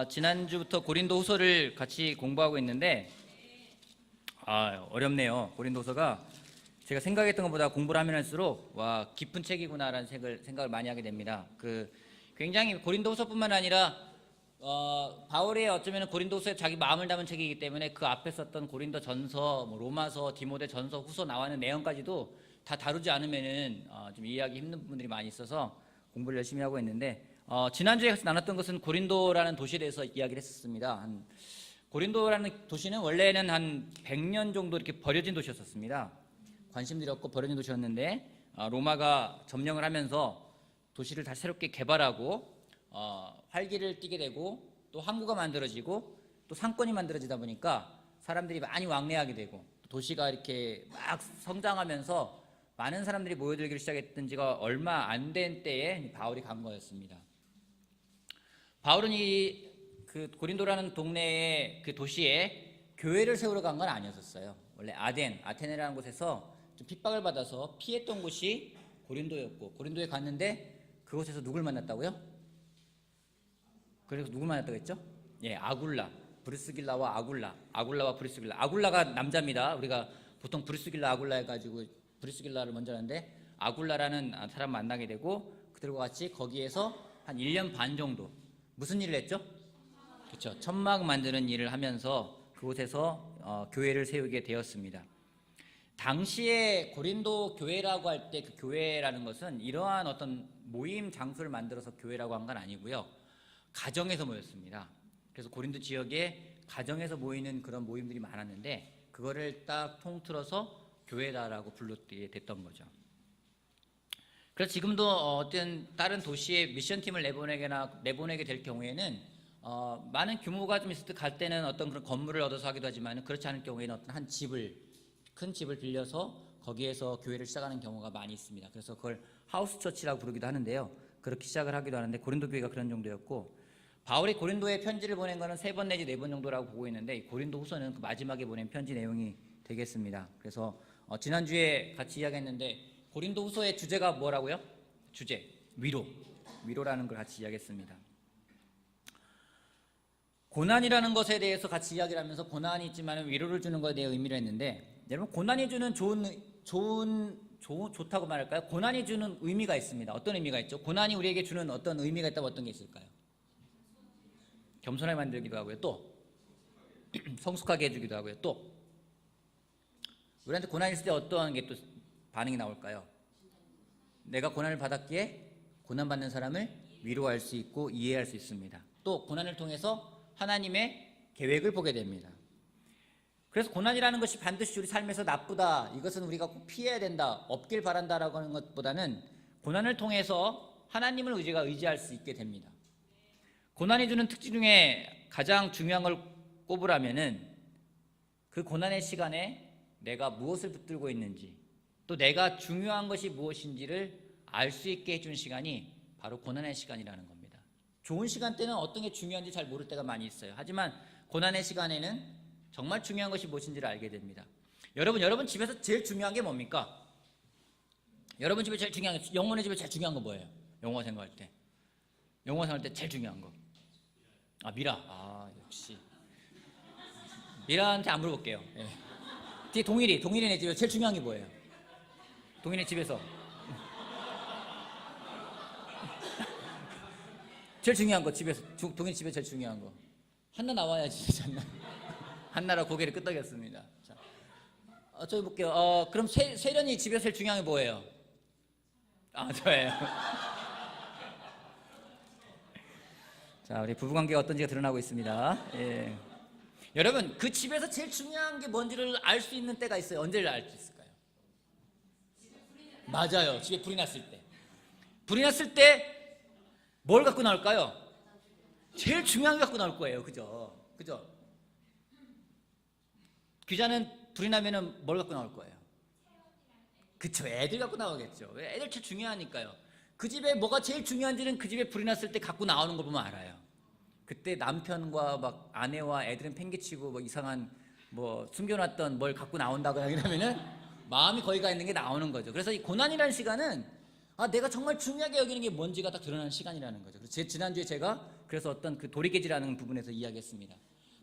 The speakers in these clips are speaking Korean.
지난주부터 고린도 후서를 같이 공부하고 있는데 어렵네요. 고린도 후서가 제가 생각했던 것보다 공부를 하면 할수록 와 깊은 책이구나라는 생각을 많이 하게 됩니다. 굉장히 고린도 후서뿐만 아니라 바울이 어쩌면 고린도 후서에 자기 마음을 담은 책이기 때문에 그 앞에 썼던 고린도 전서, 로마서, 디모데 전서, 후서 나와는 내용까지도 다 다루지 않으면은 좀 이해하기 힘든 부분들이 많이 있어서 공부를 열심히 하고 있는데 지난주에 나눴던 것은 고린도라는 도시에 대해서 이야기를 했었습니다. 고린도라는 도시는 원래는 한 100년 정도 이렇게 버려진 도시였었습니다. 관심들이 없고 버려진 도시였는데 로마가 점령을 하면서 도시를 다시 새롭게 개발하고 활기를 띠게 되고 또 항구가 만들어지고 또 상권이 만들어지다 보니까 사람들이 많이 왕래하게 되고 도시가 이렇게 막 성장하면서 많은 사람들이 모여들기를 시작했던 지가 얼마 안 된 때에 바울이 간 거였습니다. 바울은 그 고린도라는 동네에 그 도시에 교회를 세우러 간 건 아니었어요. 원래 아테네라는 곳에서 좀 핍박을 받아서 피했던 곳이 고린도였고 고린도에 갔는데 그곳에서 누굴 만났다고요? 그래서 누굴 만났다고 했죠? 예, 아굴라, 브리스길라와 아굴라와 브리스길라. 아굴라가 남자입니다. 우리가 보통 브리스길라 아굴라 해가지고 브리스길라를 먼저 하는데 아굴라라는 사람 만나게 되고 그들과 같이 거기에서 한 1년 반 정도 무슨 일을 했죠? 그렇죠. 천막 만드는 일을 하면서 그곳에서 교회를 세우게 되었습니다. 당시에 고린도 교회라고 할 때 그 교회라는 것은 이러한 어떤 모임 장소를 만들어서 교회라고 한 건 아니고요. 가정에서 모였습니다. 그래서 고린도 지역에 가정에서 모이는 그런 모임들이 많았는데 그거를 딱 통틀어서 교회다라고 불렀게 됐던 거죠. 그래서 지금도 어떤 다른 도시에 미션팀을 내보내게 될 경우에는 많은 규모가 좀 있을 때 갈 때는 어떤 그런 건물을 얻어서 하기도 하지만 그렇지 않을 경우에는 어떤 큰 집을 빌려서 거기에서 교회를 시작하는 경우가 많이 있습니다. 그래서 그걸 하우스 처치라고 부르기도 하는데요. 그렇게 시작을 하기도 하는데 고린도 교회가 그런 정도였고 바울이 고린도에 편지를 보낸 거는 3번 내지 4번 정도라고 보고 있는데 고린도 후서는 그 마지막에 보낸 편지 내용이 되겠습니다. 그래서 지난주에 같이 이야기했는데 고린도 후서의 주제가 뭐라고요? 주제 위로라는 걸 같이 이야기했습니다. 고난이라는 것에 대해서 같이 이야기를 하면서 고난이 있지만 위로를 주는 것에 대해 의미를 했는데 여러분 고난이 주는 좋다고 말할까요? 고난이 주는 의미가 있습니다. 어떤 의미가 있죠? 고난이 우리에게 주는 어떤 의미가 있다면 어떤 게 있을까요? 겸손하게 만들기도 하고요. 또 성숙하게 해주기도 하고요. 또 우리한테 고난이 있을 때 어떠한 게 또 반응이 나올까요? 내가 고난을 받았기에 고난받는 사람을 위로할 수 있고 이해할 수 있습니다. 또 고난을 통해서 하나님의 계획을 보게 됩니다. 그래서 고난이라는 것이 반드시 우리 삶에서 나쁘다, 이것은 우리가 꼭 피해야 된다, 없길 바란다라고 하는 것보다는 고난을 통해서 하나님을 의지할 수 있게 됩니다. 고난이 주는 특징 중에 가장 중요한 걸 꼽으라면은 그 고난의 시간에 내가 무엇을 붙들고 있는지 또 내가 중요한 것이 무엇인지를 알 수 있게 해준 시간이 바로 고난의 시간이라는 겁니다. 좋은 시간 때는 어떤 게 중요한지 잘 모를 때가 많이 있어요. 하지만 고난의 시간에는 정말 중요한 것이 무엇인지를 알게 됩니다. 여러분 집에서 제일 중요한 게 뭡니까? 여러분 집에 제일 중요한 게, 영혼의 집에 제일 중요한 거 뭐예요? 영어 생각할 때 제일 중요한 거. 미라. 역시 미라한테 안 물어볼게요. 예. 뒤에 동일이네 집에 제일 중요한 게 뭐예요? 동일이 집에서 제일 중요한 거 집에서 동일 집에 제일 중요한 거 한나 나와야지. 한나라 고개를 끄덕였습니다. 자, 저기 볼게요. 그럼 세련이 집에서 제일 중요한 게 뭐예요? 저예요. 자, 우리 부부관계가 어떤지가 드러나고 있습니다. 예. 여러분, 그 집에서 제일 중요한 게 뭔지를 알 수 있는 때가 있어요. 언제를 알 수 있을까요? 맞아요. 집에 불이 났을 때. 불이 났을 때 뭘 갖고 나올까요? 제일 중요한 게 갖고 나올 거예요. 그죠? 귀자는 불이 나면은 뭘 갖고 나올 거예요? 그쵸, 애들 갖고 나오겠죠. 애들 제일 중요하니까요. 그 집에 뭐가 제일 중요한지는 그 집에 불이 났을 때 갖고 나오는 거 보면 알아요. 그때 남편과 막 아내와 애들은 팽개치고 뭐 이상한 숨겨놨던 뭘 갖고 나온다거나 이러면은 마음이 거기 가 있는 게 나오는 거죠. 그래서 이 고난이라는 시간은 내가 정말 중요하게 여기는 게 뭔지가 딱 드러나는 시간이라는 거죠. 그래서 지난주에 제가 그래서 어떤 그 도리개지라는 부분에서 이야기했습니다.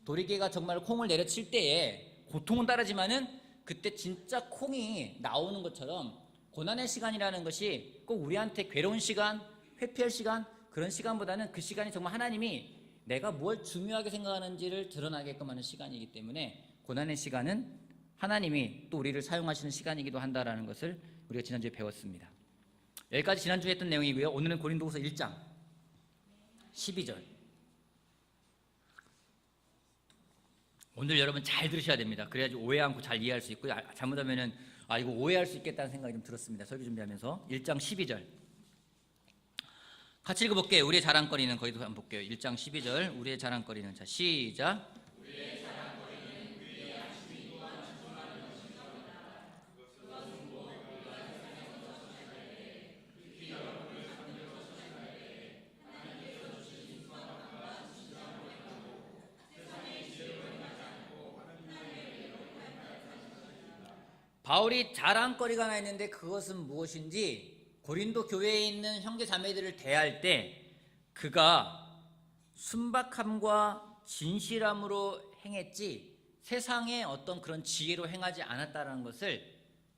도리개가 정말 콩을 내려칠 때에 고통은 따르지만은 그때 진짜 콩이 나오는 것처럼 고난의 시간이라는 것이 꼭 우리한테 괴로운 시간, 회피할 시간, 그런 시간보다는 그 시간이 정말 하나님이 내가 뭘 중요하게 생각하는지를 드러나게끔 하는 시간이기 때문에 고난의 시간은 하나님이 또 우리를 사용하시는 시간이기도 한다라는 것을 우리가 지난주에 배웠습니다. 여기까지 지난주에 했던 내용이고요. 오늘은 고린도후서 1장 12절. 오늘 여러분 잘 들으셔야 됩니다. 그래야지 오해 않고 잘 이해할 수 있고, 잘못하면은 이거 오해할 수 있겠다는 생각이 좀 들었습니다. 설교 준비하면서 1장 12절 같이 읽어볼게요. 우리의 자랑거리는, 거기도 한번 볼게요. 1장 12절 우리의 자랑거리는, 자 시작. 우리의 자랑거리는 우리의 양심이 또한 충만한 것이다. 그것은 곧 우리가 세상에서 처신할 때, 특히 여러분을 상대로 처신할 때 하나님께서 주신 수박과 진정으로 행하고 세상의 지혜로 행하지 않고 하나님의 영광을 행하는 것이다. 바울이 자랑거리가 하나 있는데 그것은 무엇인지 고린도 교회에 있는 형제 자매들을 대할 때 그가 순박함과 진실함으로 행했지 세상의 어떤 그런 지혜로 행하지 않았다는 것을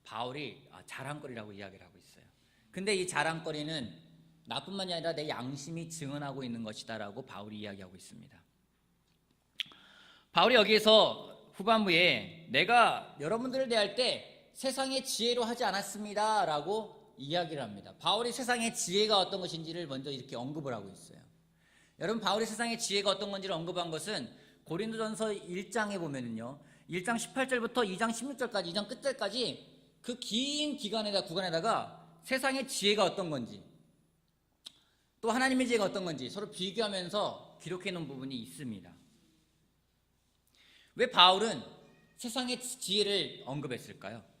바울이 자랑거리라고 이야기를 하고 있어요. 근데 이 자랑거리는 나뿐만이 아니라 내 양심이 증언하고 있는 것이다라고 바울이 이야기하고 있습니다. 바울이 여기에서 후반부에 내가 여러분들을 대할 때 세상의 지혜로 하지 않았습니다 라고 이야기를 합니다. 바울이 세상의 지혜가 어떤 것인지를 먼저 이렇게 언급을 하고 있어요. 여러분, 바울이 세상의 지혜가 어떤 건지를 언급한 것은 고린도전서 1장에 보면은요, 1장 18절부터 2장 16절까지, 2장 끝절까지 그 긴 구간에다가 세상의 지혜가 어떤 건지, 또 하나님의 지혜가 어떤 건지 서로 비교하면서 기록해 놓은 부분이 있습니다. 왜 바울은 세상의 지혜를 언급했을까요?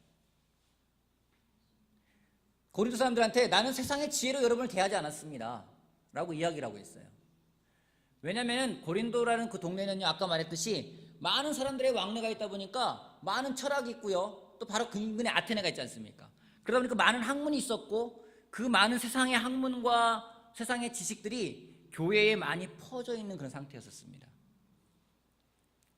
고린도 사람들한테 나는 세상의 지혜로 여러분을 대하지 않았습니다 라고 이야기를 하고 있어요. 왜냐하면 고린도라는 그 동네는요, 아까 말했듯이 많은 사람들의 왕래가 있다 보니까 많은 철학이 있고요, 또 바로 근근에 아테네가 있지 않습니까? 그러다 보니까 많은 학문이 있었고 그 많은 세상의 학문과 세상의 지식들이 교회에 많이 퍼져 있는 그런 상태였었습니다.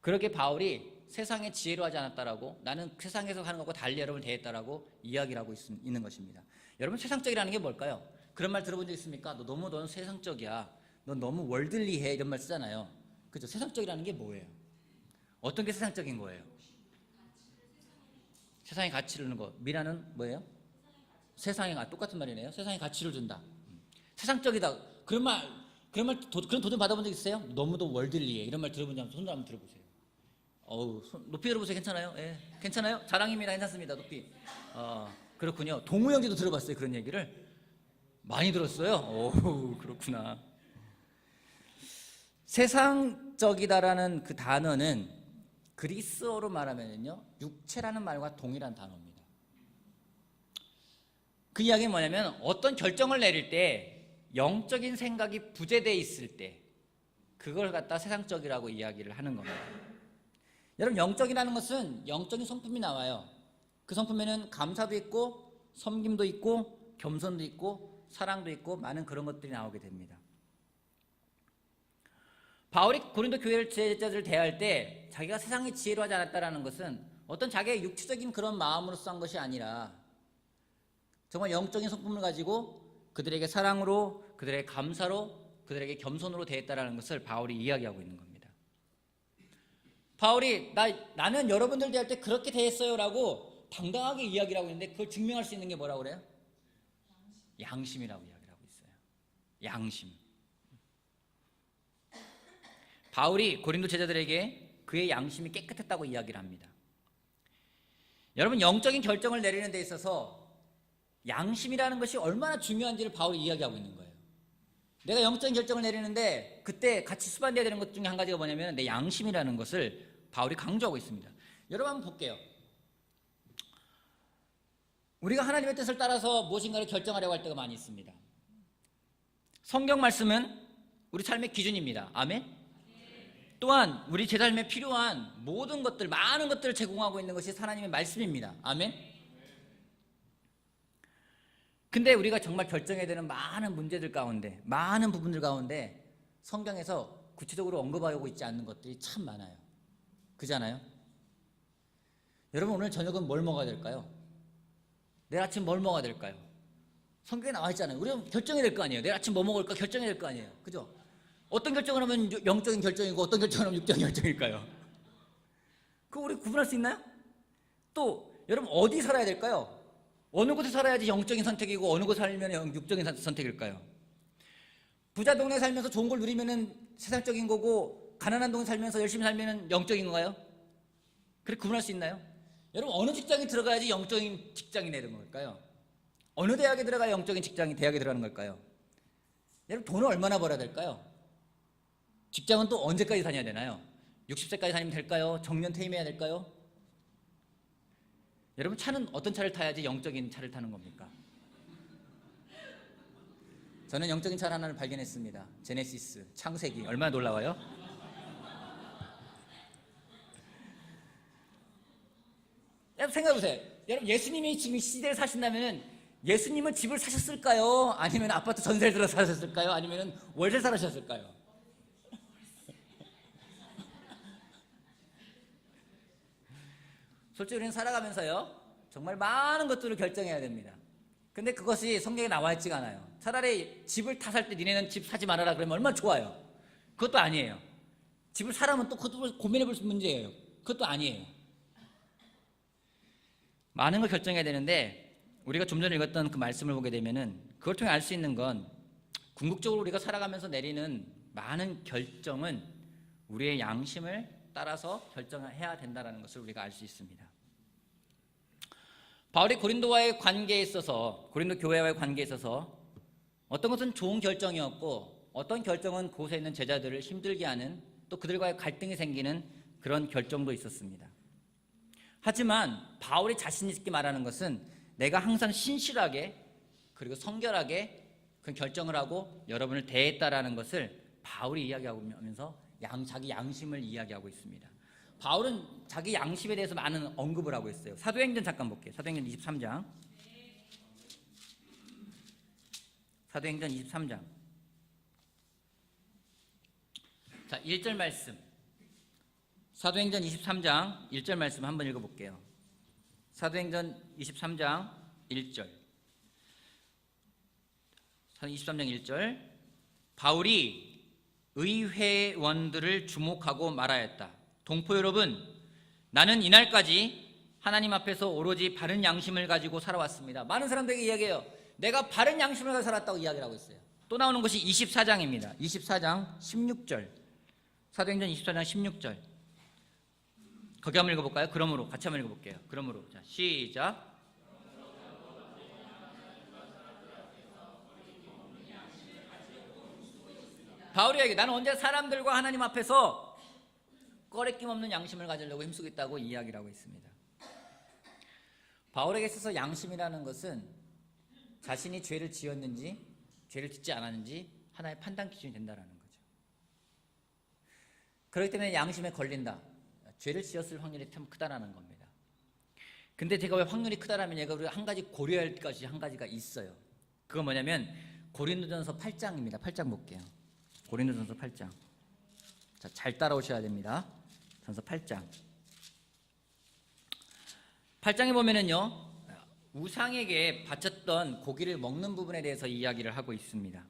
그렇게 바울이 세상의 지혜로 하지 않았다라고, 나는 세상에서 하는 것과 달리 여러분을 대했다라고 이야기를 하고 있는 것입니다. 여러분, 세상적이라는 게 뭘까요? 그런 말 들어본 적 있습니까? 너는 세상적이야, 넌 너무 월들리해, 이런 말 쓰잖아요. 그죠? 세상적이라는 게 뭐예요? 어떤 게 세상적인 거예요? 세상의 가치를 주는 거. 미라는 뭐예요? 똑같은 말이네요. 세상의 가치를 준다. 세상적이다. 그런 도전 받아본 적 있어요? 너무도 월들리해, 이런 말 들어본 적 없어요? 손을 한번 들어보세요. 높이 들어보세요. 괜찮아요? 예, 괜찮아요? 자랑입니다. 괜찮습니다. 높이. 그렇군요. 동우 형제도 들어봤어요. 그런 얘기를 많이 들었어요. 그렇구나. 세상적이다라는 그 단어는 그리스어로 말하면요, 육체라는 말과 동일한 단어입니다. 그 이야기는 뭐냐면 어떤 결정을 내릴 때 영적인 생각이 부재되어 있을 때 그걸 갖다 세상적이라고 이야기를 하는 겁니다. 여러분, 영적이라는 것은 영적인 성품이 나와요. 그 성품에는 감사도 있고 섬김도 있고 겸손도 있고 사랑도 있고 많은 그런 것들이 나오게 됩니다. 바울이 고린도 교회 제자들을 대할 때 자기가 세상의 지혜로 하지 않았다는 것은 어떤 자기의 육체적인 그런 마음으로서 한 것이 아니라 정말 영적인 성품을 가지고 그들에게 사랑으로, 그들에게 감사로, 그들에게 겸손으로 대했다는 것을 바울이 이야기하고 있는 겁니다. 바울이 나는 여러분들 대할 때 그렇게 대했어요 라고 당당하게 이야기를 하고 있는데 그걸 증명할 수 있는 게 뭐라고 그래요? 양심이라고 이야기를 하고 있어요. 양심. 바울이 고린도 제자들에게 그의 양심이 깨끗했다고 이야기를 합니다. 여러분, 영적인 결정을 내리는 데 있어서 양심이라는 것이 얼마나 중요한지를 바울이 이야기하고 있는 거예요. 내가 영적인 결정을 내리는데 그때 같이 수반돼야 되는 것 중에 한 가지가 뭐냐면 내 양심이라는 것을 바울이 강조하고 있습니다. 여러분, 한번 볼게요. 우리가 하나님의 뜻을 따라서 무엇인가를 결정하려고 할 때가 많이 있습니다. 성경 말씀은 우리 삶의 기준입니다. 아멘? 또한 우리 제 삶에 필요한 모든 것들, 많은 것들을 제공하고 있는 것이 하나님의 말씀입니다. 아멘? 근데 우리가 정말 결정해야 되는 많은 문제들 가운데, 많은 부분들 가운데 성경에서 구체적으로 언급하고 있지 않는 것들이 참 많아요. 그잖아요? 여러분 오늘 저녁은 뭘 먹어야 될까요? 내일 아침 뭘 먹어야 될까요? 성경에 나와 있잖아요. 우리는 결정해야 될 거 아니에요. 내일 아침 뭐 먹을까 결정해야 될 거 아니에요. 그죠? 어떤 결정을 하면 영적인 결정이고 어떤 결정을 하면 육적인 결정일까요? 그거 우리 구분할 수 있나요? 또 여러분 어디 살아야 될까요? 어느 곳에 살아야지 영적인 선택이고 어느 곳에 살면 육적인 선택일까요? 부자 동네에 살면서 좋은 걸 누리면은 세상적인 거고 가난한 동네 살면서 열심히 살면은 영적인 건가요? 그렇게 구분할 수 있나요? 여러분 어느 직장에 들어가야지 영적인 직장이 되는 걸까요? 어느 대학에 들어가야 영적인 직장이 대학에 들어가는 걸까요? 여러분 돈을 얼마나 벌어야 될까요? 직장은 또 언제까지 다녀야 되나요? 60세까지 다니면 될까요? 정년 퇴임해야 될까요? 여러분 차는 어떤 차를 타야지 영적인 차를 타는 겁니까? 저는 영적인 차 하나를 발견했습니다. 제네시스, 창세기. 얼마나 놀라워요? 여러분 생각해보세요. 여러분 예수님이 지금 이 시대에 사신다면 예수님은 집을 사셨을까요? 아니면 아파트 전세를 들어 사셨을까요? 아니면 월세 살으셨을까요? 솔직히 우리는 살아가면서요 정말 많은 것들을 결정해야 됩니다. 근데 그것이 성경에 나와 있지가 않아요. 차라리 집을 다 살 때 니네는 집 사지 말아라 그러면 얼마나 좋아요. 그것도 아니에요. 집을 사라면 또 그것도 고민해 볼 문제예요. 그것도 아니에요. 많은 걸 결정해야 되는데 우리가 좀 전에 읽었던 그 말씀을 보게 되면은 그걸 통해 알 수 있는 건 궁극적으로 우리가 살아가면서 내리는 많은 결정은 우리의 양심을 따라서 결정해야 된다는 것을 우리가 알 수 있습니다. 바울이 고린도와의 관계에 있어서 고린도 교회와의 관계에 있어서 어떤 것은 좋은 결정이었고 어떤 결정은 그곳에 있는 제자들을 힘들게 하는 또 그들과의 갈등이 생기는 그런 결정도 있었습니다. 하지만 바울이 자신 있게 말하는 것은 내가 항상 신실하게 그리고 성결하게 그 결정을 하고 여러분을 대했다라는 것을 바울이 이야기하면서 자기 양심을 이야기하고 있습니다. 바울은 자기 양심에 대해서 많은 언급을 하고 있어요. 사도행전 잠깐 볼게요. 사도행전 23장. 사도행전 23장. 자, 1절 말씀. 사도행전 23장 1절 말씀 한번 읽어볼게요. 사도행전 23장 1절. 23장 1절. 바울이 의회원들을 주목하고 말하였다. 동포 여러분, 나는 이날까지 하나님 앞에서 오로지 바른 양심을 가지고 살아왔습니다. 많은 사람들에게 이야기해요. 내가 바른 양심을 가지고 살았다고 이야기를 하고 있어요. 또 나오는 것이 24장입니다. 24장 16절. 사도행전 24장 16절. 거기 한번 읽어볼까요? 그러므로 같이 한번 읽어볼게요. 그러므로 자 시작. 바울이 얘기 나는 언제 사람들과 하나님 앞에서 꺼리낌 없는 양심을 가지려고 힘쓰고 있다고 이야기를 하고 있습니다. 바울에게 있어서 양심이라는 것은 자신이 죄를 지었는지 죄를 짓지 않았는지 하나의 판단 기준이 된다는 거죠. 그렇기 때문에 양심에 걸린다. 죄를 지었을 확률이 참 크다라는 겁니다. 근데 제가 왜 확률이 크다라면 얘가 우리가 한 가지 고려할 것이 한 가지가 있어요. 그건 뭐냐면 고린도전서 8장입니다. 8장 볼게요. 고린도전서 8장. 자, 잘 따라오셔야 됩니다. 전서 8장. 8장에 보면은요, 우상에게 바쳤던 고기를 먹는 부분에 대해서 이야기를 하고 있습니다.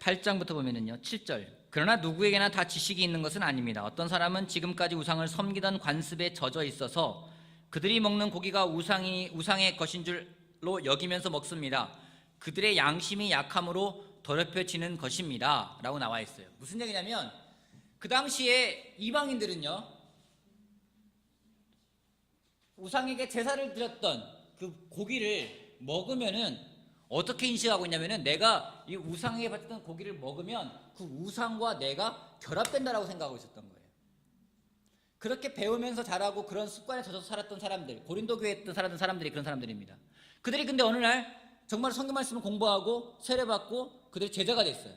8장부터 보면은요, 7절. 그러나 누구에게나 다 지식이 있는 것은 아닙니다. 어떤 사람은 지금까지 우상을 섬기던 관습에 젖어 있어서 그들이 먹는 고기가 우상의 것인 줄로 여기면서 먹습니다. 그들의 양심이 약함으로 더럽혀지는 것입니다. 라고 나와 있어요. 무슨 얘기냐면 그 당시에 이방인들은요 우상에게 제사를 드렸던 그 고기를 먹으면은 어떻게 인식하고 있냐면은 내가 이 우상에게 바쳤던 고기를 먹으면 그 우상과 내가 결합된다라고 생각하고 있었던 거예요. 그렇게 배우면서 자라고 그런 습관에 젖어서 살았던 사람들, 고린도 교회에 있던 살았던 사람들이 그런 사람들입니다. 그들이 근데 어느 날 정말 성경 말씀을 공부하고 세례받고 그들이 제자가 됐어요.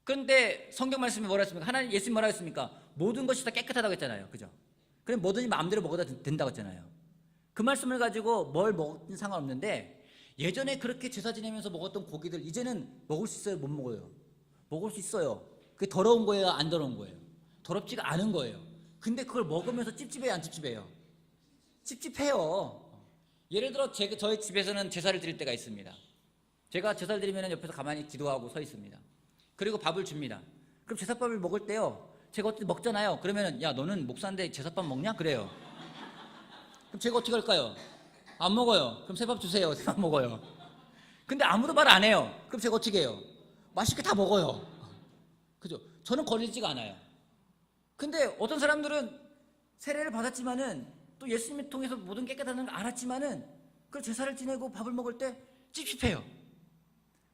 그런데 성경 말씀이 뭐라 했습니까? 하나님 예수님 뭐라 했습니까? 모든 것이 다 깨끗하다고 했잖아요. 그죠? 그럼 뭐든지 마음대로 먹어도 된다고 했잖아요. 그 말씀을 가지고 뭘 먹든 상관없는데 예전에 그렇게 제사 지내면서 먹었던 고기들 이제는 먹을 수 있어요? 못 먹어요? 먹을 수 있어요. 그게 더러운 거예요? 안 더러운 거예요? 더럽지가 않은 거예요. 근데 그걸 먹으면서 찝찝해요? 안 찝찝해요? 찝찝해요. 예를 들어 저희 집에서는 제사를 드릴 때가 있습니다. 제가 제사를 드리면 옆에서 가만히 기도하고 서 있습니다. 그리고 밥을 줍니다. 그럼 제사밥을 먹을 때요, 제가 어떻게 먹잖아요. 그러면 야, 너는 목사인데 제사밥 먹냐? 그래요. 그럼 제가 어떻게 할까요? 안 먹어요. 그럼 새밥 주세요. 새밥 먹어요. 근데 아무도 말 안 해요. 그럼 제가 어떻게 해요? 맛있게 다 먹어요. 그죠? 저는 걸리지가 않아요. 근데 어떤 사람들은 세례를 받았지만은 또 예수님을 통해서 모든 깨끗하다는 걸 알았지만은 그 제사를 지내고 밥을 먹을 때 찝찝해요.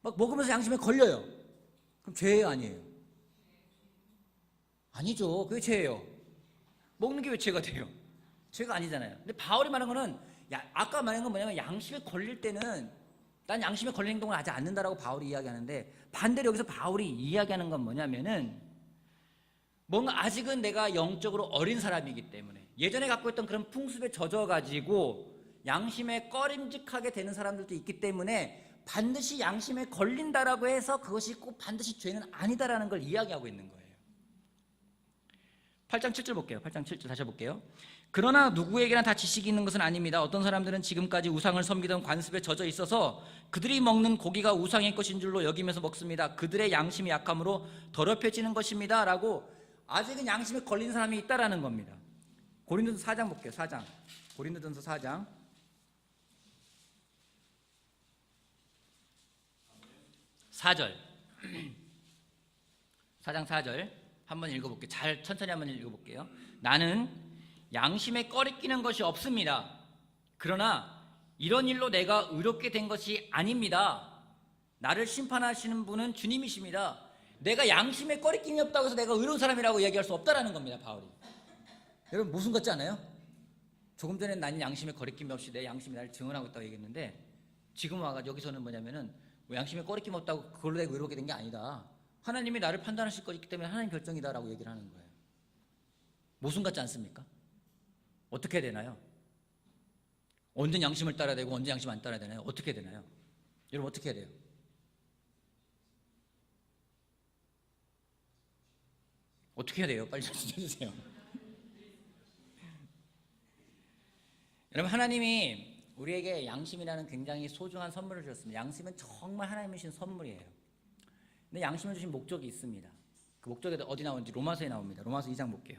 막 먹으면서 양심에 걸려요. 그럼 죄예요, 아니에요? 아니죠. 그게 죄예요. 먹는 게 왜 죄가 돼요? 죄가 아니잖아요. 근데 바울이 말한 거는 아까 말한 건 뭐냐면 양심에 걸릴 때는 난 양심에 걸린 행동을 하지 않는다라고 바울이 이야기하는데, 반대로 여기서 바울이 이야기하는 건 뭐냐면은 뭔가 아직은 내가 영적으로 어린 사람이기 때문에 예전에 갖고 있던 그런 풍습에 젖어가지고 양심에 꺼림직하게 되는 사람들도 있기 때문에 반드시 양심에 걸린다라고 해서 그것이 꼭 반드시 죄는 아니다라는 걸 이야기하고 있는 거예요. 8장 7절 볼게요. 8장 7절 다시 볼게요. 그러나 누구에게나 다 지식이 있는 것은 아닙니다. 어떤 사람들은 지금까지 우상을 섬기던 관습에 젖어 있어서 그들이 먹는 고기가 우상의 것인 줄로 여기면서 먹습니다. 그들의 양심이 약함으로 더럽혀지는 것입니다. 라고 아직은 양심에 걸린 사람이 있다라는 겁니다. 고린도전서 4장 볼게요. 4장. 고린도전서 4장. 4절. 4장 4절. 한번 읽어볼게요. 천천히 한번 읽어볼게요. 나는 양심에 꺼리끼는 것이 없습니다. 그러나 이런 일로 내가 의롭게 된 것이 아닙니다. 나를 심판하시는 분은 주님이십니다. 내가 양심에 꺼리낌이 없다고 해서 내가 의로운 사람이라고 얘기할 수 없다라는 겁니다, 바울이. 여러분 무슨 같지 않아요? 조금 전에 나는 양심에 거리낌이 없이 내 양심이 나를 증언하고 있다고 얘기했는데, 지금 와가 여기서는 뭐냐면은 뭐 양심에 꺼리낌 없다고 그걸로 내가 의롭게 된 게 아니다. 하나님이 나를 판단하실 것이기 때문에 하나님 결정이다라고 얘기를 하는 거예요. 모순 같지 않습니까? 어떻게 해야 되나요? 언제 양심을 따라야 되고 언제 양심 안 따라야 되나요? 어떻게 해야 되나요? 여러분 어떻게 해야 돼요? 어떻게 해야 돼요? 빨리 좀 해주세요. 여러분 하나님이 우리에게 양심이라는 굉장히 소중한 선물을 주셨습니다. 양심은 정말 하나님이 주신 선물이에요. 근데 양심을 주신 목적이 있습니다. 그 목적이 어디 나오는지 로마서에 나옵니다. 로마서 2장 볼게요.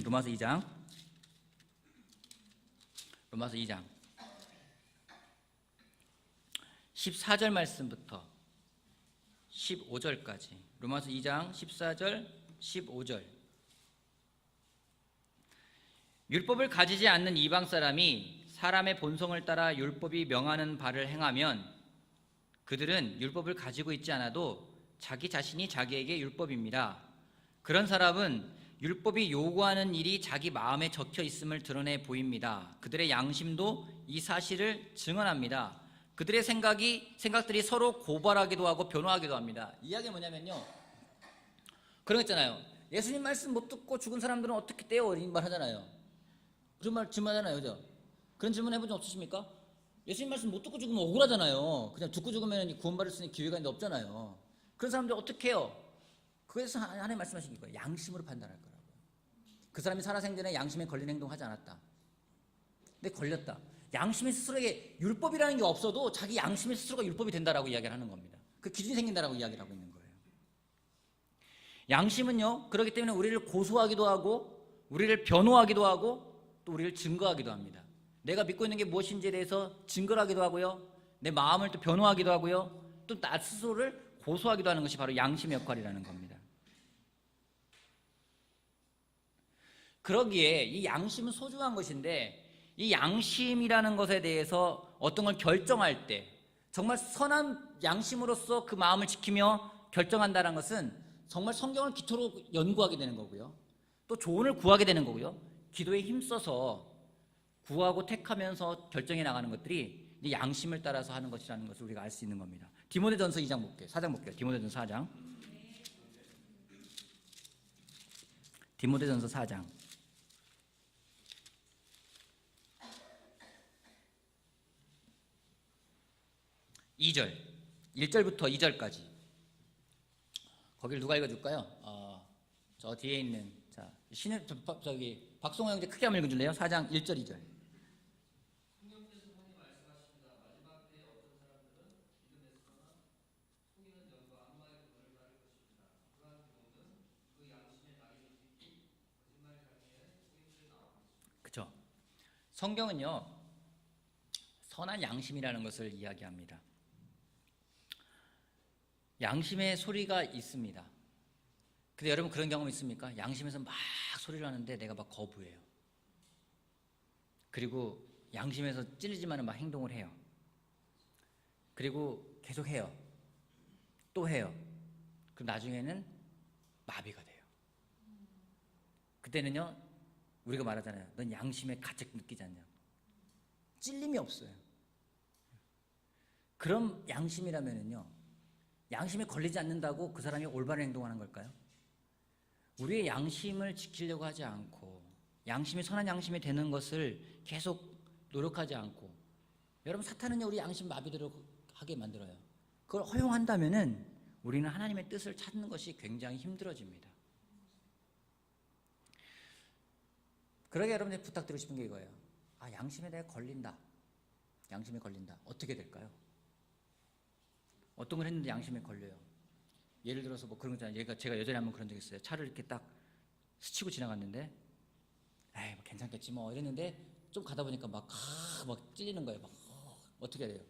로마서 2장. 로마서 2장 14절 말씀부터 15절까지. 로마서 2장 14절 15절. 율법을 가지지 않는 이방 사람이 사람의 본성을 따라 율법이 명하는 바를 행하면 그들은 율법을 가지고 있지 않아도 자기 자신이 자기에게 율법입니다. 그런 사람은 율법이 요구하는 일이 자기 마음에 적혀 있음을 드러내 보입니다. 그들의 양심도 이 사실을 증언합니다. 그들의 생각들이 서로 고발하기도 하고 변호하기도 합니다. 이야기가 뭐냐면요, 그런 거 있잖아요. 예수님 말씀 못 듣고 죽은 사람들은 어떻게 떼요? 이런 말 하잖아요. 그런 말 질문하잖아요, 그죠? 그런 질문 해본 적 없으십니까? 예수님 말씀 못 듣고 죽으면 억울하잖아요. 그냥 듣고 죽으면 구원받을 수 있는 기회가 없잖아요. 그런 사람들 어떻게 해요? 그래서 하나님 말씀하신 거예요. 양심으로 판단할 거라고요. 그 사람이 살아생전에 양심에 걸린 행동하지 않았다. 근데 걸렸다. 양심의 스스로에게 율법이라는 게 없어도 자기 양심의 스스로가 율법이 된다라고 이야기를 하는 겁니다. 그 기준이 생긴다라고 이야기를 하고 있는 거예요. 양심은요, 그렇기 때문에 우리를 고소하기도 하고 우리를 변호하기도 하고 또 우리를 증거하기도 합니다. 내가 믿고 있는 게 무엇인지에 대해서 증거를 하기도 하고요, 내 마음을 또 변호하기도 하고요, 또 나 스스로를 고소하기도 하는 것이 바로 양심의 역할이라는 겁니다. 그러기에 이 양심은 소중한 것인데, 이 양심이라는 것에 대해서 어떤 걸 결정할 때 정말 선한 양심으로서 그 마음을 지키며 결정한다는 것은 정말 성경을 기초로 연구하게 되는 거고요, 또 조언을 구하게 되는 거고요, 기도에 힘써서 구하고 택하면서 결정해 나가는 것들이 이 양심을 따라서 하는 것이라는 것을 우리가 알 수 있는 겁니다. 디모데전서 2장 볼게요. 4장 볼게요. 디모데전서 4장. 디모데전서 4장. 2절, 1절부터 2절까지. 거기를 누가 읽어줄까요? 저 뒤에 있는 박송호 형제 크게 한번 읽어줄래요? 4장 1절 2절. 그렇죠. 성경은요 선한 양심이라는 것을 이야기합니다. 양심의 소리가 있습니다. 근데 여러분 그런 경험 있습니까? 양심에서 막 소리를 하는데 내가 막 거부해요. 그리고 양심에서 찔리지만 막 행동을 해요. 그리고 계속 해요. 또 해요. 그럼 나중에는 마비가 돼요. 그때는요 우리가 말하잖아요. 넌 양심에 가책 느끼지 않냐. 찔림이 없어요. 그럼 양심이라면은요 양심에 걸리지 않는다고 그 사람이 올바른 행동하는 걸까요? 우리의 양심을 지키려고 하지 않고 양심이 선한 양심이 되는 것을 계속 노력하지 않고, 여러분 사탄은요 우리 양심 마비되도록 하게 만들어요. 그걸 허용한다면은 우리는 하나님의 뜻을 찾는 것이 굉장히 힘들어집니다. 그러게 여러분들 부탁드리고 싶은 게 이거예요. 양심에 내가 걸린다. 양심에 걸린다. 어떻게 될까요? 어떤 걸 했는데 양심에 걸려요. 예를 들어서 뭐 그런 거 있잖아요. 제가 예전에 한번 그런 적 있어요. 차를 이렇게 딱 스치고 지나갔는데 에이 뭐 괜찮겠지 뭐 이랬는데 좀 가다 보니까 막 찔리는 거예요. 막 어떻게 해야 돼요?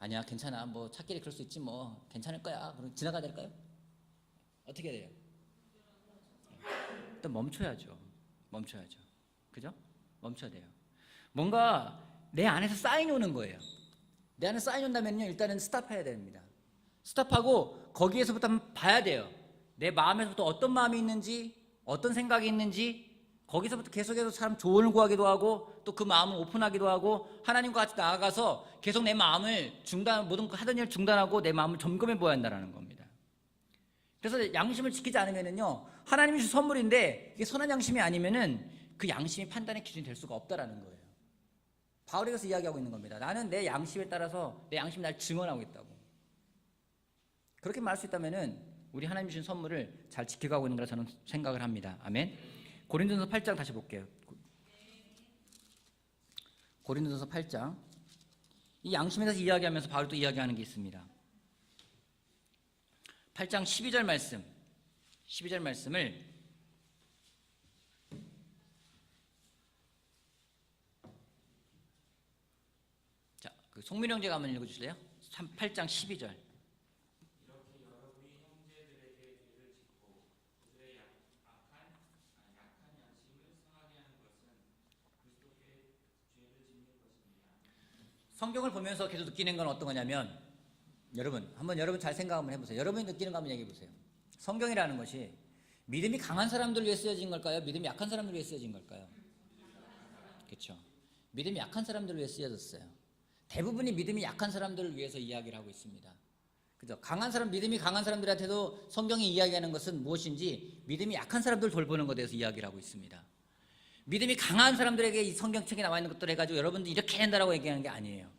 아니야 괜찮아 뭐 차길이 그럴 수 있지 뭐 괜찮을 거야. 그럼 지나가야 될까요? 어떻게 해야 돼요? 일단 멈춰야죠. 그죠? 멈춰야 돼요. 뭔가 내 안에서 사인이 오는 거예요. 내 안에 사인이 온다면요 일단은 스탑해야 됩니다. 스탑하고 거기에서부터 한번 봐야 돼요. 내 마음에서부터 어떤 마음이 있는지, 어떤 생각이 있는지, 거기서부터 계속해서 사람 조언을 구하기도 하고 또 그 마음을 오픈하기도 하고 하나님과 같이 나아가서 계속 내 마음을 모든 하던 일 중단하고 내 마음을 점검해 보아야 한다는 겁니다. 그래서 양심을 지키지 않으면은요 하나님이 주신 선물인데 이게 선한 양심이 아니면은 그 양심이 판단의 기준이 될 수가 없다라는 거예요. 바울이 그래서 이야기하고 있는 겁니다. 나는 내 양심에 따라서 내 양심이 날 증언하고 있다고. 그렇게 말할 수 있다면은 우리 하나님 주신 선물을 잘 지켜가고 있는 거라 저는 생각을 합니다. 아멘. 고린도전서 8장 다시 볼게요. 고린도전서 8장. 이 양심에 대해서 이야기하면서 바울이 또 이야기하는 게 있습니다. 8장 12절 말씀. 12절 말씀을 자, 그 송민호 형제가 한번 읽어 주실래요? 8장 12절. 성경을 보면서 계속 느끼는 건 어떤 거냐면 여러분 잘 생각 한번 해보세요. 여러분이 느끼는 거 한번 얘기해 보세요. 성경이라는 것이 믿음이 강한 사람들 위해 쓰여진 걸까요? 믿음이 약한 사람들 위해 쓰여진 걸까요? 그렇죠. 믿음이 약한 사람들 위해 쓰여졌어요. 대부분이 믿음이 약한 사람들을 위해서 이야기를 하고 있습니다. 그죠? 믿음이 강한 사람들한테도 성경이 이야기하는 것은 무엇인지 믿음이 약한 사람들 돌보는 것에 대해서 이야기를 하고 있습니다. 믿음이 강한 사람들에게 이 성경책에 나와 있는 것들 해가지고 여러분들 이렇게 된다라고 얘기하는 게 아니에요.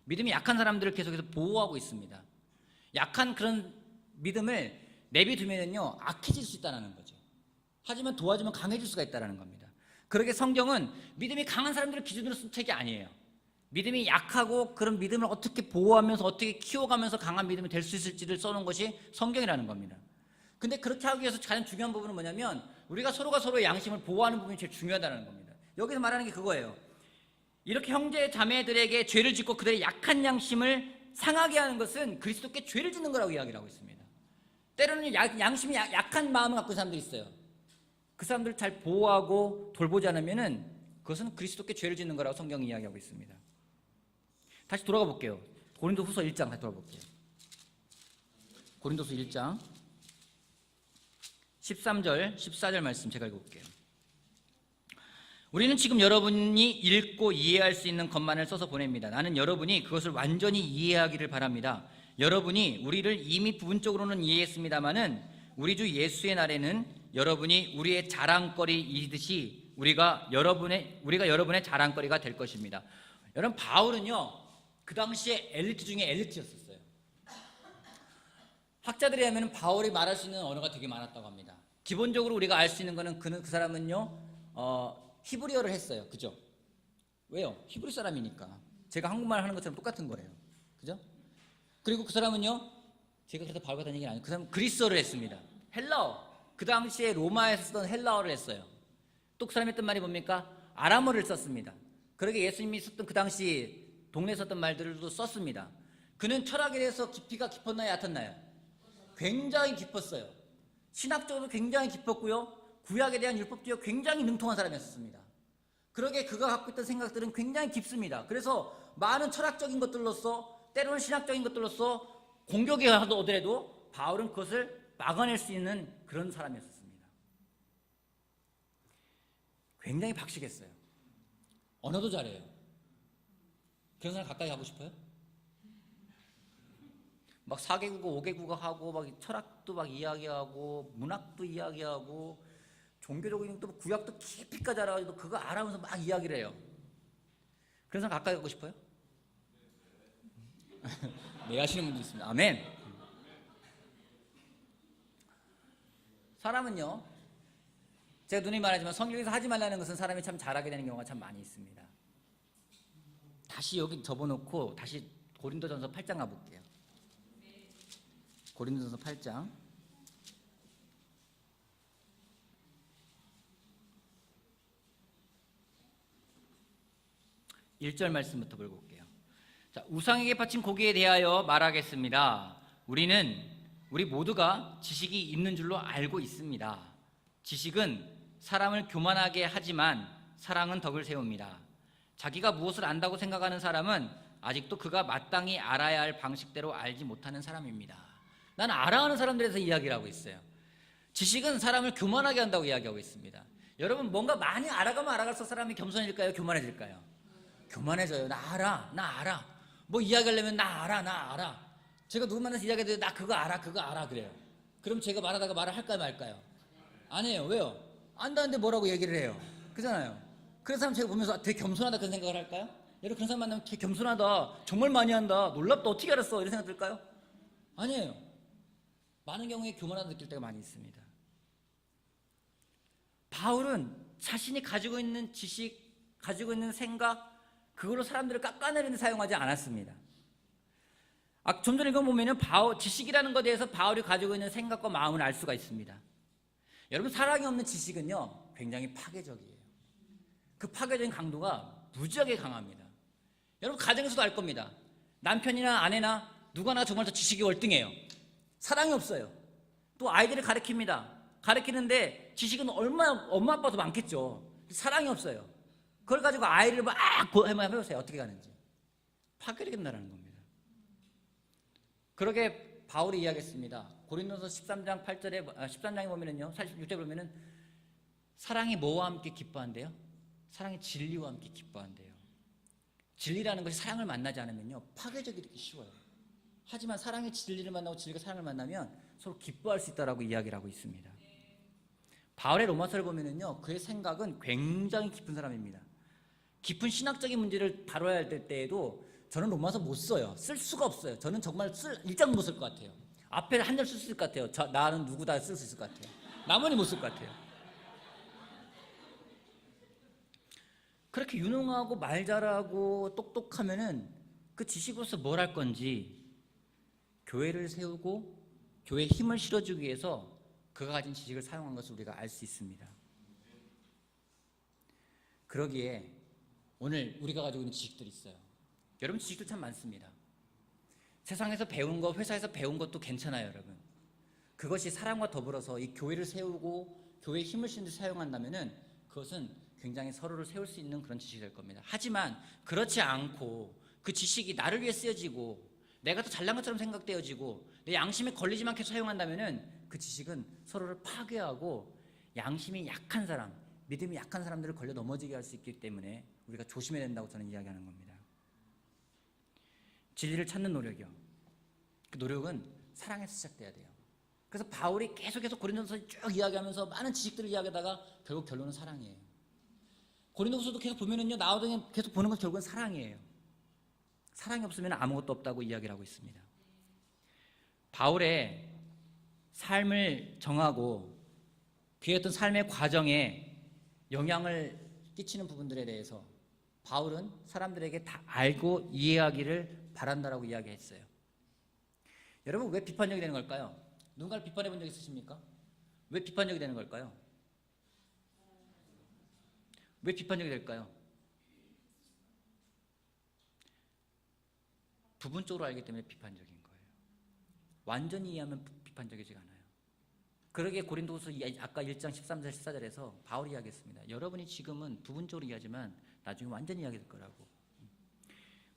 믿음이 약한 사람들을 계속해서 보호하고 있습니다. 약한 그런 믿음을 내비두면요 악해질 수 있다는 거죠. 하지만 도와주면 강해질 수가 있다는 겁니다. 그러게 성경은 믿음이 강한 사람들을 기준으로 쓴 책이 아니에요. 믿음이 약하고 그런 믿음을 어떻게 보호하면서 어떻게 키워가면서 강한 믿음이 될 수 있을지를 써놓은 것이 성경이라는 겁니다. 근데 그렇게 하기 위해서 가장 중요한 부분은 뭐냐면 우리가 서로가 서로의 양심을 보호하는 부분이 제일 중요하다는 겁니다. 여기서 말하는 게 그거예요. 이렇게 형제 자매들에게 죄를 짓고 그들의 약한 양심을 상하게 하는 것은 그리스도께 죄를 짓는 거라고 이야기를 하고 있습니다. 때로는 양심이 약한 마음을 갖고 있는 사람들이 있어요. 그 사람들을 잘 보호하고 돌보지 않으면은 그것은 그리스도께 죄를 짓는 거라고 성경이 이야기하고 있습니다. 다시 돌아가 볼게요. 고린도후서 1장 다시 돌아가 볼게요. 고린도서 1장 13절, 14절 말씀 제가 읽어볼게요. 우리는 지금 여러분이 읽고 이해할 수 있는 것만을 써서 보냅니다. 나는 여러분이 그것을 완전히 이해하기를 바랍니다. 여러분이 우리를 이미 부분적으로는 이해했습니다마는 우리 주 예수의 날에는 여러분이 우리의 자랑거리이듯이 우리가 여러분의 자랑거리가 될 것입니다. 여러분 바울은요 그 당시에 엘리트 중에 엘리트였었어요. 학자들이 하면 바울이 말할 수 있는 언어가 되게 많았다고 합니다. 기본적으로 우리가 알 수 있는 거는 그 사람은요 히브리어를 했어요. 그죠? 왜요? 히브리 사람이니까. 제가 한국말 하는 것처럼 똑같은 거예요. 그죠? 그리고 그 사람은요, 제가 그래서 바울 같다는 얘기는 아니고 그 사람은 그리스어를 했습니다. 헬라어. 그 당시에 로마에서 쓰던 헬라어를 했어요. 또 그 사람이 했던 말이 뭡니까? 아람어를 썼습니다. 그러게 예수님이 썼던 그 당시 동네에 썼던 말들도 썼습니다. 그는 철학에 대해서 깊이가 깊었나요? 얕았나요? 굉장히 깊었어요. 신학적으로 굉장히 깊었고요. 구약에 대한 율법주의가 굉장히 능통한 사람이었습니다. 그러게 그가 갖고 있던 생각들은 굉장히 깊습니다. 그래서 많은 철학적인 것들로서 때로는 신학적인 것들로서 공격이 오더라도 바울은 그것을 막아낼 수 있는 그런 사람이었습니다. 굉장히 박식했어요. 언어도 잘해요. 그런 사람 가까이 가고 싶어요? 막 4개국어, 5개국어 하고 막 철학도 막 이야기하고 문학도 이야기하고 종교적인 또 구약도 깊이까지 알아가지고 그거 알아면서 막 이야기를 해요. 그런 사람 가까이 가고 싶어요? 네 하시는 분도 있습니다. 아멘. 사람은요, 제가 누누이 말하지만 성경에서 하지 말라는 것은 사람이 참 잘하게 되는 경우가 참 많이 있습니다. 다시 여기 접어놓고 다시 고린도전서 8장 가볼게요. 고린도전서 8장 1절 말씀부터 보고 올게요. 자, 우상에게 바친 고기에 대하여 말하겠습니다. 우리 모두가 지식이 있는 줄로 알고 있습니다. 지식은 사람을 교만하게 하지만 사랑은 덕을 세웁니다. 자기가 무엇을 안다고 생각하는 사람은 아직도 그가 마땅히 알아야 할 방식대로 알지 못하는 사람입니다. 나는 알아하는 사람들에 대해서 이야기를 하고 있어요. 지식은 사람을 교만하게 한다고 이야기하고 있습니다. 여러분, 뭔가 많이 알아가면 알아갈수록 사람이 겸손해질까요? 교만해질까요? 교만해져요. 나 알아. 뭐 이야기하려면 나 알아. 제가 누구 만나서 이야기해도 나 그거 알아 그래요. 그럼 제가 말하다가 말을 할까요 말까요? 안 해요. 왜요? 안다는데 뭐라고 얘기를 해요. 그잖아요. 그런 사람 제가 보면서 되게 겸손하다 그런 생각을 할까요? 여러분, 그런 사람 만나면 되게 겸손하다, 정말 많이 한다, 놀랍다, 어떻게 알았어, 이런 생각 들까요? 아니에요. 많은 경우에 교만하다 느낄 때가 많이 있습니다. 바울은 자신이 가지고 있는 지식, 가지고 있는 생각, 그걸로 사람들을 깎아내리는 데 사용하지 않았습니다. 좀 전에 읽어보면 지식이라는 것에 대해서 바울이 가지고 있는 생각과 마음을 알 수가 있습니다. 여러분, 사랑이 없는 지식은요 굉장히 파괴적이에요. 그 파괴적인 강도가 무지하게 강합니다. 여러분, 가정에서도 알 겁니다. 남편이나 아내나 누가나 정말 더 지식이 월등해요. 사랑이 없어요. 또 아이들을 가르치는데 지식은 얼마나 엄마 아빠도 많겠죠. 사랑이 없어요. 그걸 가지고 아이를 막 해보세요. 어떻게 가는지. 파괴되겠다는 겁니다. 그러게 바울이 이야기했습니다. 고린도서 13장 8절에 13장에 보면은요, 46절에 보면은 사랑이 뭐와 함께 기뻐한대요? 사랑이 진리와 함께 기뻐한대요. 진리라는 것이 사랑을 만나지 않으면요 파괴적이 되기 쉬워요. 하지만 사랑이 진리를 만나고 진리가 사랑을 만나면 서로 기뻐할 수 있다라고 이야기를 하고 있습니다. 바울의 로마서를 보면은요, 그의 생각은 굉장히 깊은 사람입니다. 깊은 신학적인 문제를 다뤄야 할 때에도 저는 로마서 못 써요. 쓸 수가 없어요. 저는 정말 일장 못 쓸 것 같아요. 앞에 한 절 쓸 수 있을 것 같아요. 나는 누구다 쓸 수 있을 것 같아요. 나머지 못 쓸 것 같아요. 그렇게 유능하고 말 잘하고 똑똑하면은 그 지식으로서 뭘 할 건지, 교회를 세우고 교회에 힘을 실어주기 위해서 그가 가진 지식을 사용한 것을 우리가 알 수 있습니다. 그러기에 오늘 우리가 가지고 있는 지식들이 있어요. 여러분, 지식들 참 많습니다. 세상에서 배운 것, 회사에서 배운 것도 괜찮아요, 여러분. 그것이 사람과 더불어서 이 교회를 세우고 교회에 힘을 실는 데 사용한다면은 그것은 굉장히 서로를 세울 수 있는 그런 지식이 될 겁니다. 하지만 그렇지 않고 그 지식이 나를 위해 쓰여지고 내가 더 잘난 것처럼 생각되어지고 내 양심에 걸리지만 계속 사용한다면은 그 지식은 서로를 파괴하고 양심이 약한 사람, 믿음이 약한 사람들을 걸려 넘어지게 할 수 있기 때문에 우리가 조심해야 된다고 저는 이야기하는 겁니다. 진리를 찾는 노력이요. 그 노력은 사랑에서 시작돼야 돼요. 그래서 바울이 계속해서 고린도서 쭉 이야기하면서 많은 지식들을 이야기하다가 결국 결론은 사랑이에요. 고린도서도 계속 보면은요, 나오더니 계속 보는 건 결국은 사랑이에요. 사랑이 없으면 아무것도 없다고 이야기를 하고 있습니다. 바울의 삶을 정하고 그의 어떤 삶의 과정에 영향을 끼치는 부분들에 대해서 바울은 사람들에게 다 알고 이해하기를 바란다라고 이야기했어요. 여러분, 왜 비판적이 되는 걸까요? 누군가를 비판해 본 적 있으십니까? 왜 비판적이 되는 걸까요? 왜 비판적이 될까요? 부분적으로 알기 때문에 비판적인 거예요. 완전히 이해하면 비판적이지가 않아요. 그러기에 고린도후서 아까 1장 13절 14절에서 바울이 이야기했습니다. 여러분이 지금은 부분적으로 이해하지만 나중에 완전히 이해하게 될 거라고.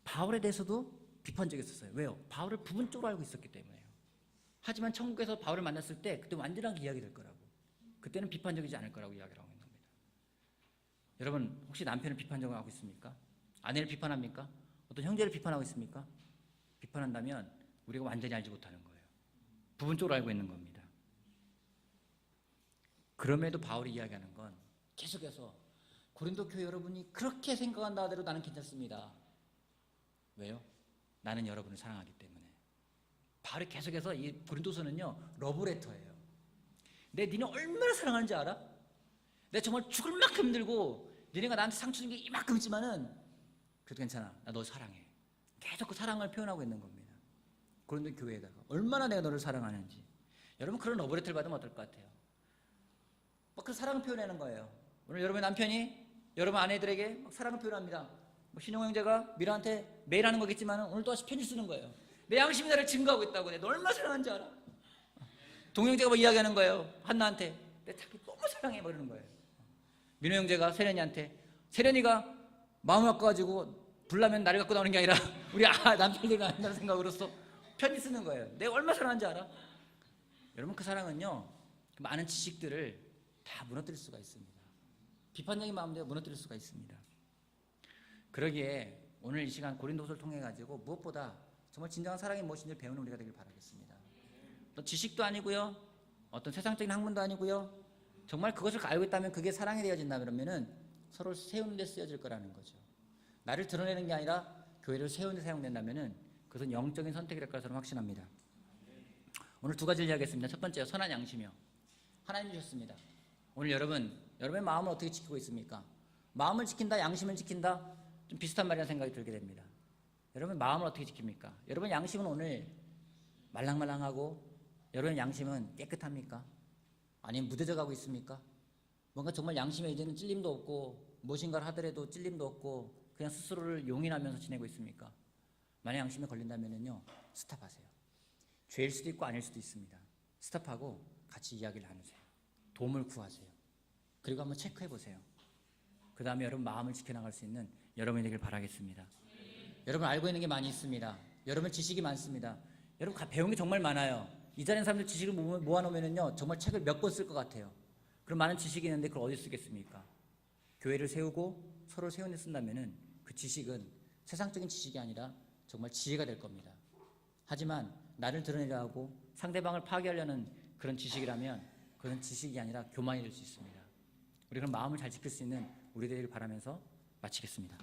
바울에 대해서도 비판적이었어요. 왜요? 바울을 부분적으로 알고 있었기 때문에요. 하지만 천국에서 바울을 만났을 때 그때 완전하게 이해하게 될 거라고. 그때는 비판적이지 않을 거라고 이야기를 하고 있는 겁니다. 여러분, 혹시 남편을 비판적으로 하고 있습니까? 아내를 비판합니까? 어떤 형제를 비판하고 있습니까? 비판한다면 우리가 완전히 알지 못하는 거예요. 부분적으로 알고 있는 겁니다. 그럼에도 바울이 이야기하는 건 계속해서 고린도 교회 여러분이 그렇게 생각한다 하더라도 나는 괜찮습니다. 왜요? 나는 여러분을 사랑하기 때문에. 바울이 계속해서 이 고린도서는요, 러브레터예요. 니네 얼마나 사랑하는지 알아? 내가 정말 죽을 만큼 힘들고 니네가 나한테 상처 준 게 이만큼 있지만은 그래도 괜찮아. 나 너 사랑해. 계속 그 사랑을 표현하고 있는 겁니다. 고린도 교회에다가 얼마나 내가 너를 사랑하는지. 여러분, 그런 러브레터를 받으면 어떨 것 같아요? 막 그 사랑을 표현하는 거예요. 오늘 여러분의 남편이 여러분 아내들에게 막 사랑을 표현합니다. 신용 형제가 미라한테 매일 하는 거겠지만 오늘 또다시 편지 쓰는 거예요. 내 양심이 나를 증거하고 있다고. 내가 너 얼마나 사랑하는지 알아? 동형제가 막 이야기하는 거예요. 한나한테 내 자기 너무 사랑해 버리는 거예요. 민호 형제가 세련이한테, 세련이가 마음을 바꿔가지고 불나면 나를 갖고 나오는 게 아니라 우리 남편들이 한다는 생각으로서 편지 쓰는 거예요. 내가 얼마나 사랑하는지 알아? 여러분, 그 사랑은요, 많은 지식들을 다 무너뜨릴 수가 있습니다. 비판적인 마음도 무너뜨릴 수가 있습니다. 그러기에 오늘 이 시간 고린도서를 통해 가지고 무엇보다 정말 진정한 사랑이 무엇인지를 배우는 우리가 되길 바라겠습니다. 또 지식도 아니고요, 어떤 세상적인 학문도 아니고요, 정말 그것을 알고 있다면 그게 사랑이 되어진다 그러면은 서로를 세우는 데 쓰여질 거라는 거죠. 나를 드러내는 게 아니라 교회를 세우는 데 사용된다면은 그것은 영적인 선택이 될 거라 저는 확신합니다. 오늘 두 가지를 이야기하겠습니다. 첫 번째요, 선한 양심이요. 하나님 주셨습니다. 오늘 여러분의 마음을 어떻게 지키고 있습니까? 마음을 지킨다, 양심을 지킨다, 좀 비슷한 말이라는 생각이 들게 됩니다. 여러분, 마음을 어떻게 지킵니까? 여러분 양심은 오늘 말랑말랑하고 여러분 양심은 깨끗합니까? 아니면 무뎌져 가고 있습니까? 뭔가 정말 양심에 이제는 찔림도 없고 무엇인가를 하더라도 찔림도 없고 그냥 스스로를 용인하면서 지내고 있습니까? 만약 양심에 걸린다면요, 스탑하세요. 죄일 수도 있고 아닐 수도 있습니다. 스탑하고 같이 이야기를 나누세요. 도움을 구하세요. 그리고 한번 체크해 보세요. 그 다음에 여러분 마음을 지켜나갈 수 있는 여러분이 되길 바라겠습니다. 여러분 알고 있는 게 많이 있습니다. 여러분 지식이 많습니다. 여러분 배운 게 정말 많아요. 이 자리에 사람들 지식을 모아놓으면요, 정말 책을 몇 권 쓸 것 같아요. 그럼 많은 지식이 있는데 그걸 어디 쓰겠습니까? 교회를 세우고 서로 세우는 데 쓴다면은 그 지식은 세상적인 지식이 아니라 정말 지혜가 될 겁니다. 하지만 나를 드러내려 하고 상대방을 파괴하려는 그런 지식이라면 그런 지식이 아니라 교만이 될 수 있습니다. 우리 그런 마음을 잘 지킬 수 있는 우리 되기를 바라면서 마치겠습니다.